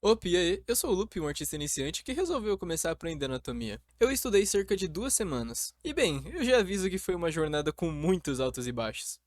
Opa, e aí? Eu sou o Lupe, um artista iniciante que resolveu começar a aprender anatomia. Eu estudei cerca de 2 semanas. E bem, eu já aviso que foi uma jornada com muitos altos e baixos.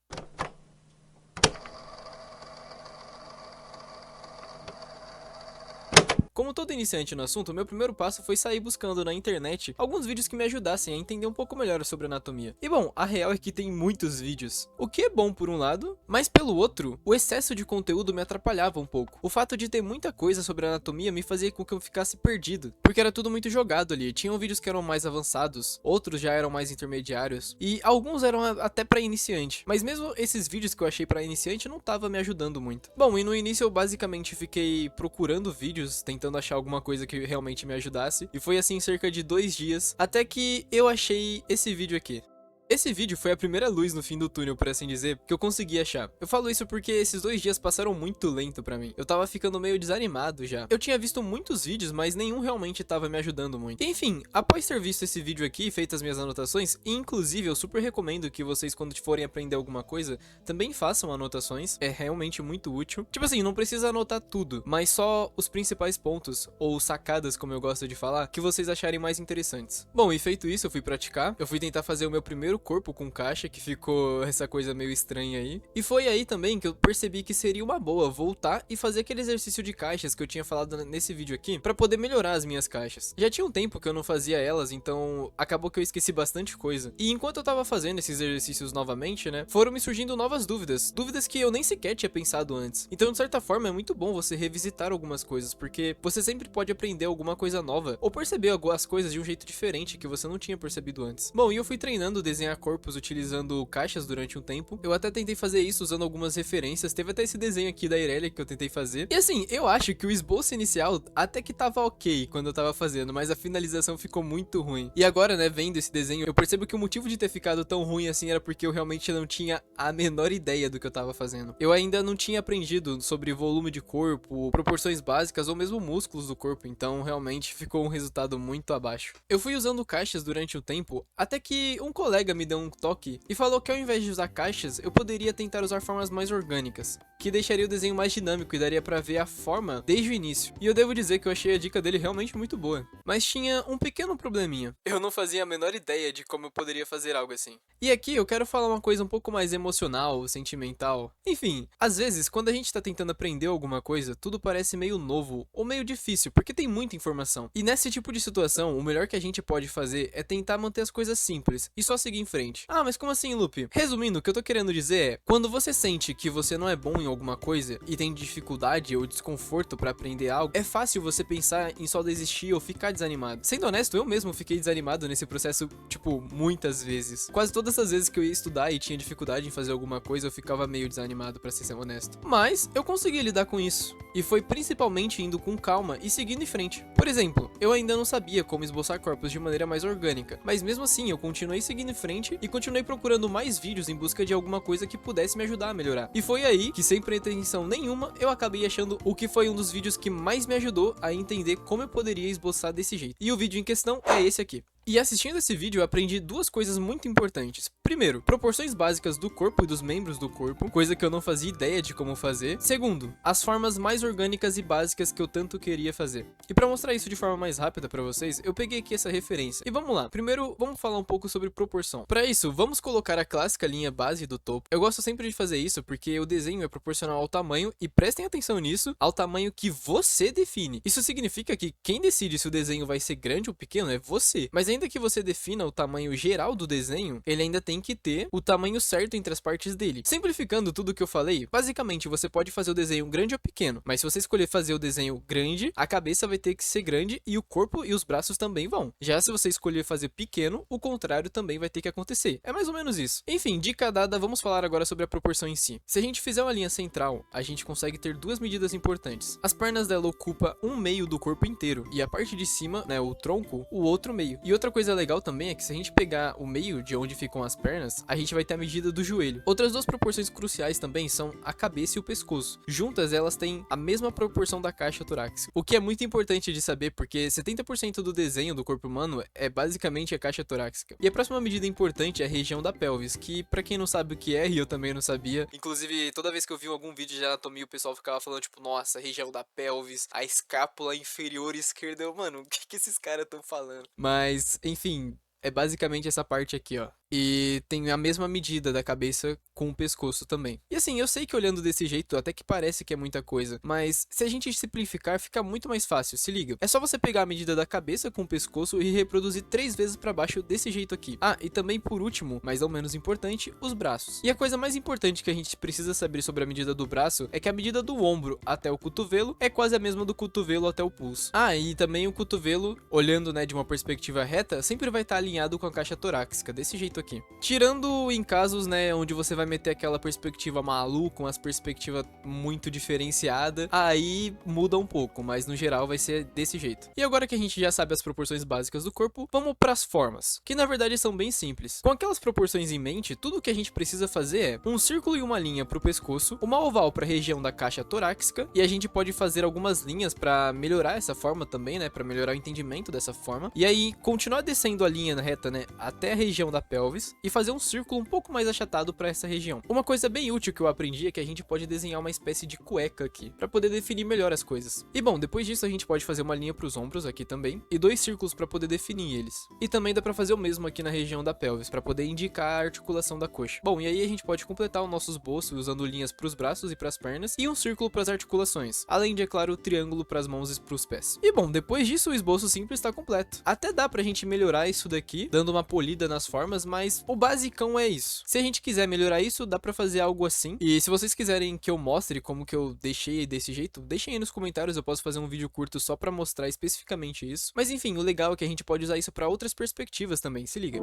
Como todo iniciante no assunto, meu primeiro passo foi sair buscando na internet alguns vídeos que me ajudassem a entender um pouco melhor sobre anatomia. E bom, a real é que tem muitos vídeos, o que é bom por um lado, mas pelo outro, o excesso de conteúdo me atrapalhava um pouco. O fato de ter muita coisa sobre anatomia me fazia com que eu ficasse perdido, porque era tudo muito jogado ali. Tinham vídeos que eram mais avançados, outros já eram mais intermediários, e alguns eram até para iniciante. Mas mesmo esses vídeos que eu achei para iniciante não tava me ajudando muito. Bom, e no início eu basicamente fiquei procurando vídeos, tentando achar alguma coisa que realmente me ajudasse. E foi assim cerca de 2 dias, até que eu achei esse vídeo aqui. Esse vídeo foi a primeira luz no fim do túnel, por assim dizer, que eu consegui achar. Eu falo isso porque esses 2 dias passaram muito lento pra mim. Eu tava ficando meio desanimado já. Eu tinha visto muitos vídeos, mas nenhum realmente tava me ajudando muito. Enfim, após ter visto esse vídeo aqui e feito as minhas anotações, e inclusive eu super recomendo que vocês, quando forem aprender alguma coisa, também façam anotações. É realmente muito útil. Tipo assim, não precisa anotar tudo, mas só os principais pontos, ou sacadas, como eu gosto de falar, que vocês acharem mais interessantes. Bom, e feito isso, eu fui praticar. Eu fui tentar fazer o meu primeiro corpo com caixa, que ficou essa coisa meio estranha aí. E foi aí também que eu percebi que seria uma boa voltar e fazer aquele exercício de caixas que eu tinha falado nesse vídeo aqui, pra poder melhorar as minhas caixas. Já tinha um tempo que eu não fazia elas, então acabou que eu esqueci bastante coisa. E enquanto eu tava fazendo esses exercícios novamente, né, foram me surgindo novas dúvidas. Dúvidas que eu nem sequer tinha pensado antes. Então, de certa forma, é muito bom você revisitar algumas coisas, porque você sempre pode aprender alguma coisa nova, ou perceber algumas coisas de um jeito diferente que você não tinha percebido antes. Bom, e eu fui treinando desenhar corpos utilizando caixas durante um tempo. Eu até tentei fazer isso usando algumas referências. Teve até esse desenho aqui da Irelia que eu tentei fazer. E assim, eu acho que o esboço inicial até que tava ok quando eu tava fazendo, mas a finalização ficou muito ruim. E agora, né, vendo esse desenho, eu percebo que o motivo de ter ficado tão ruim assim era porque eu realmente não tinha a menor ideia do que eu tava fazendo. Eu ainda não tinha aprendido sobre volume de corpo, proporções básicas ou mesmo músculos do corpo, então realmente ficou um resultado muito abaixo. Eu fui usando caixas durante um tempo, até que um colega me deu um toque e falou que ao invés de usar caixas, eu poderia tentar usar formas mais orgânicas, que deixaria o desenho mais dinâmico e daria pra ver a forma desde o início. E eu devo dizer que eu achei a dica dele realmente muito boa. Mas tinha um pequeno probleminha. Eu não fazia a menor ideia de como eu poderia fazer algo assim. E aqui eu quero falar uma coisa um pouco mais emocional, sentimental. Enfim, às vezes quando a gente tá tentando aprender alguma coisa, tudo parece meio novo ou meio difícil, porque tem muita informação. E nesse tipo de situação, o melhor que a gente pode fazer é tentar manter as coisas simples e só seguir em frente. Ah, mas como assim, Lupe? Resumindo, o que eu tô querendo dizer é, quando você sente que você não é bom em alguma coisa e tem dificuldade ou desconforto pra aprender algo, é fácil você pensar em só desistir ou ficar desanimado. Sendo honesto, eu mesmo fiquei desanimado nesse processo, tipo, muitas vezes. Quase todas as vezes que eu ia estudar e tinha dificuldade em fazer alguma coisa, eu ficava meio desanimado, pra ser honesto. Mas eu consegui lidar com isso. E foi principalmente indo com calma e seguindo em frente. Por exemplo, eu ainda não sabia como esboçar corpos de maneira mais orgânica, mas mesmo assim eu continuei seguindo em frente e continuei procurando mais vídeos em busca de alguma coisa que pudesse me ajudar a melhorar. E foi aí que, sem pretensão nenhuma, eu acabei achando o que foi um dos vídeos que mais me ajudou a entender como eu poderia esboçar desse jeito. E o vídeo em questão é esse aqui. E assistindo esse vídeo eu aprendi duas coisas muito importantes. Primeiro, proporções básicas do corpo e dos membros do corpo, coisa que eu não fazia ideia de como fazer. Segundo, as formas mais orgânicas e básicas que eu tanto queria fazer. E pra mostrar isso de forma mais rápida pra vocês, eu peguei aqui essa referência. E vamos lá, primeiro vamos falar um pouco sobre proporção. Pra isso, vamos colocar a clássica linha base do topo. Eu gosto sempre de fazer isso porque o desenho é proporcional ao tamanho, e prestem atenção nisso, ao tamanho que você define. Isso significa que quem decide se o desenho vai ser grande ou pequeno é você. Mas ainda que você defina o tamanho geral do desenho, ele ainda tem que ter o tamanho certo entre as partes dele. Simplificando tudo que eu falei, basicamente você pode fazer o desenho grande ou pequeno, mas se você escolher fazer o desenho grande, a cabeça vai ter que ser grande e o corpo e os braços também vão. Já se você escolher fazer pequeno, o contrário também vai ter que acontecer. É mais ou menos isso. Enfim, dica dada, vamos falar agora sobre a proporção em si. Se a gente fizer uma linha central, a gente consegue ter duas medidas importantes. As pernas dela ocupam um meio do corpo inteiro e a parte de cima, né, o tronco, o outro meio. E outra coisa legal também é que se a gente pegar o meio de onde ficam as pernas, pernas, a gente vai ter a medida do joelho. Outras duas proporções cruciais também são a cabeça e o pescoço. Juntas, elas têm a mesma proporção da caixa torácica, o que é muito importante de saber porque 70% do desenho do corpo humano é basicamente a caixa torácica. E a próxima medida importante é a região da pelvis, que pra quem não sabe o que é, e eu também não sabia, inclusive toda vez que eu vi algum vídeo de anatomia o pessoal ficava falando tipo, nossa, a região da pelvis, a escápula inferior esquerda, mano, o que esses caras estão falando? Mas, enfim, é basicamente essa parte aqui, ó. E tem a mesma medida da cabeça com o pescoço também. E assim, eu sei que olhando desse jeito até que parece que é muita coisa, mas se a gente simplificar fica muito mais fácil, se liga. É só você pegar a medida da cabeça com o pescoço e reproduzir 3 vezes pra baixo desse jeito aqui. Ah, e também por último, mas não menos importante, os braços. E a coisa mais importante que a gente precisa saber sobre a medida do braço é que a medida do ombro até o cotovelo é quase a mesma do cotovelo até o pulso. Ah, e também o cotovelo, olhando, né, de uma perspectiva reta, sempre vai estar alinhado com a caixa torácica, desse jeito aqui. Tirando em casos, né, onde você vai meter aquela perspectiva maluca, umas perspectivas muito diferenciada, aí muda um pouco, mas no geral vai ser desse jeito. E agora que a gente já sabe as proporções básicas do corpo, vamos para as formas, que na verdade são bem simples. Com aquelas proporções em mente, tudo o que a gente precisa fazer é um círculo e uma linha para o pescoço, uma oval para a região da caixa torácica, e a gente pode fazer algumas linhas para melhorar essa forma também, né, para melhorar o entendimento dessa forma. E aí continuar descendo a linha reta, né, até a região da pelvis e fazer um círculo um pouco mais achatado para essa região. Uma coisa bem útil que eu aprendi é que a gente pode desenhar uma espécie de cueca aqui, para poder definir melhor as coisas. E bom, depois disso a gente pode fazer uma linha para os ombros aqui também, e 2 círculos para poder definir eles. E também dá para fazer o mesmo aqui na região da pelvis, para poder indicar a articulação da coxa. Bom, e aí a gente pode completar o nosso esboço usando linhas para os braços e para as pernas, e um círculo para as articulações, além de, é claro, o triângulo para as mãos e para os pés. E bom, depois disso o esboço simples está completo. Até dá pra gente melhorar isso daqui, dando uma polida nas formas, mas o basicão é isso. Se a gente quiser melhorar isso, dá pra fazer algo assim. E se vocês quiserem que eu mostre como que eu deixei desse jeito, deixem aí nos comentários, eu posso fazer um vídeo curto só pra mostrar especificamente isso. Mas enfim, o legal é que a gente pode usar isso pra outras perspectivas também, se liga.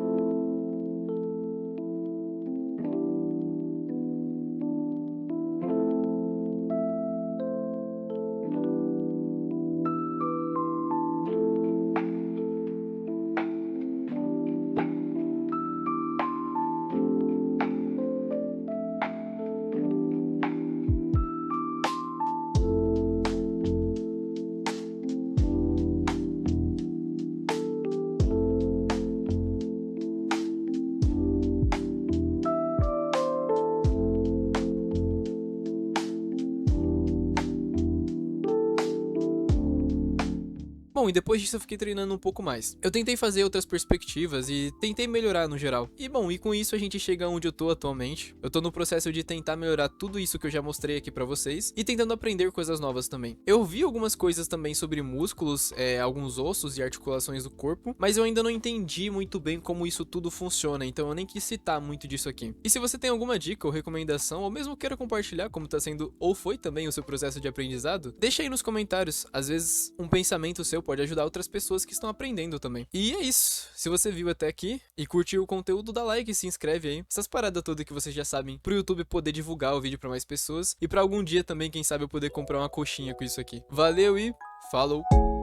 Bom, e depois disso eu fiquei treinando um pouco mais. Eu tentei fazer outras perspectivas e tentei melhorar no geral. E bom, e com isso a gente chega onde eu tô atualmente. Eu tô no processo de tentar melhorar tudo isso que eu já mostrei aqui pra vocês e tentando aprender coisas novas também. Eu vi algumas coisas também sobre músculos, alguns ossos e articulações do corpo, mas eu ainda não entendi muito bem como isso tudo funciona, então eu nem quis citar muito disso aqui. E se você tem alguma dica ou recomendação, ou mesmo queira compartilhar como tá sendo ou foi também o seu processo de aprendizado, deixa aí nos comentários. Às vezes um pensamento seu pode ajudar outras pessoas que estão aprendendo também. E é isso. Se você viu até aqui e curtiu o conteúdo, dá like e se inscreve aí. Essas paradas todas que vocês já sabem, pro YouTube poder divulgar o vídeo pra mais pessoas e pra algum dia também, quem sabe, eu poder comprar uma coxinha com isso aqui. Valeu e falou!